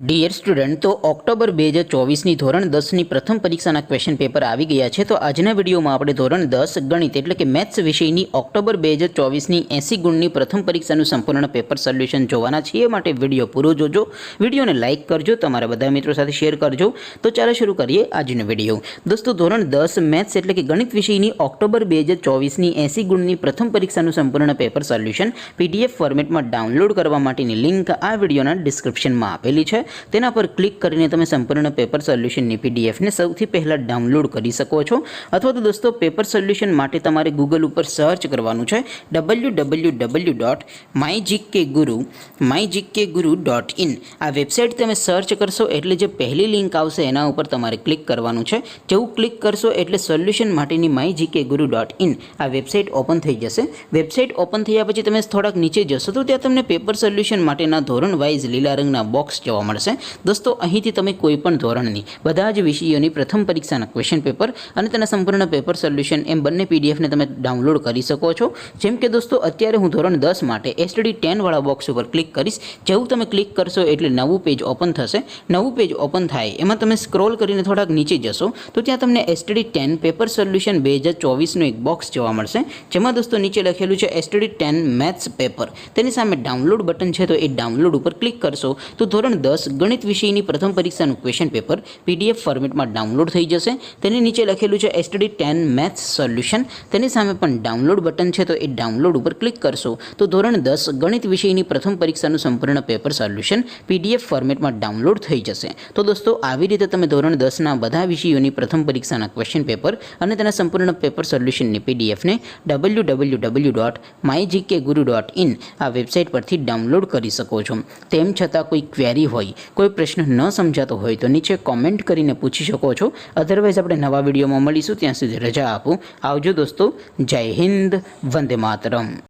Dear student, તો October 2024ની ધોરણ 10ની પ્રથમ પરીક્ષાના ક્વેશ્ચન પેપર આવી ગયા છે. તો આજના વિડીયોમાં આપણે ધોરણ 10 ગણિત એટલે કે મેથ્સ વિષયની ઓક્ટોબર 2024ની 80 ગુણની પ્રથમ પરીક્ષાનું સંપૂર્ણ પેપર સોલ્યુશન જોવાના છીએ. માટે વિડીયો પૂરો જોજો, વિડીયોને લાઇક કરજો, તમારા બધા મિત્રો સાથે શેર કરજો. તો ચાલો શરૂ કરીએ આજનો વિડીયો. દોસ્તો, ધોરણ 10 મેથ્સ એટલે કે ગણિત વિષયની ઓક્ટોબર 2024ની 80 ગુણની પ્રથમ પરીક્ષાનું સંપૂર્ણ પેપર સોલ્યુશન PDF ફોર્મેટમાં ડાઉનલોડ કરવા માટેની લિંક આ વિડીયોના ડિસ્ક્રિપ્શનમાં આપેલી છે. તેના પર ક્લિક કરીને તમે સંપૂર્ણ પેપર સોલ્યુશનની પીડીએફને સૌથી પહેલાં ડાઉનલોડ કરી શકો છો. અથવા તો દોસ્તો, પેપર સોલ્યુશન માટે તમારે ગૂગલ ઉપર સર્ચ કરવાનું છે www.mygkguru.in. આ વેબસાઇટ તમે સર્ચ કરશો એટલે જે પહેલી લિંક આવશે એના ઉપર તમારે ક્લિક કરવાનું છે. જેવું ક્લિક કરશો એટલે સોલ્યુશન માટેની mygkguru.in આ વેબસાઇટ ઓપન થઈ જશે. વેબસાઇટ ઓપન થયા પછી તમે થોડાક નીચે જશો તો ત્યાં તમને પેપર સોલ્યુશન માટેના ધોરણ વાઇઝ લીલા રંગના બોક્સ જોવા મળશે. દોસ્તો, અહીંથી તમે કોઈ પણ ધોરણની બધા જ વિષયોની પ્રથમ પરીક્ષાના ક્વેશ્ચન પેપર અને તેના સંપૂર્ણ પેપર સોલ્યુશન એમ બંને પીડીએફને તમે ડાઉનલોડ કરી શકો છો. જેમ કે દોસ્તો, અત્યારે હું ધોરણ 10 માટે STD 10 વાળા બોક્સ ઉપર ક્લિક કરીશ. જેવું તમે ક્લિક કરશો એટલે નવું પેજ ઓપન થશે. નવું પેજ ઓપન થાય એમાં તમે સ્ક્રોલ કરીને થોડાક નીચે જશો તો ત્યાં તમને STD 10 પેપર સોલ્યુશન 2024નું એક બોક્સ જોવા મળશે. જેમાં દોસ્તો નીચે લખેલું છે STD 10 મેથ્સ પેપર. તેની સામે ડાઉનલોડ બટન છે, તો એ ડાઉનલોડ ઉપર ક્લિક કરશો તો ધોરણ 10 ગણિત વિષયની પ્રથમ પરીક્ષાનું ક્વેશ્ચન પેપર PDF ફોર્મેટમાં ડાઉનલોડ થઈ જશે. તેની નીચે લખેલું છે STD 10 મેથ્સ સોલ્યુશન. તેની સામે પણ ડાઉનલોડ બટન છે, તો એ ડાઉનલોડ ઉપર ક્લિક કરશો તો ધોરણ 10 ગણિત વિષયની પ્રથમ પરીક્ષાનું સંપૂર્ણ પેપર સોલ્યુશન PDF ફોર્મેટમાં ડાઉનલોડ થઈ જશે. તો દોસ્તો, આવી રીતે તમે ધોરણ 10ના બધા વિષયોની પ્રથમ પરીક્ષાના ક્વેશ્ચન પેપર અને તેના સંપૂર્ણ પેપર સોલ્યુશનની પીડીએફને www.mygkguru.in આ વેબસાઇટ પરથી ડાઉનલોડ કરી શકો છો. તેમ છતાં કોઈ ક્વેરી હોય, કોઈ પ્રશ્ન ન સમજાતો હોય તો નીચે કોમેન્ટ કરીને પૂછી શકો છો. અધરવાઇઝ આપણે નવા વિડીયોમાં મળીશું. ત્યાં સુધી રજા આપો. આવજો દોસ્તો. જય હિન્દ. વંદે માતરમ.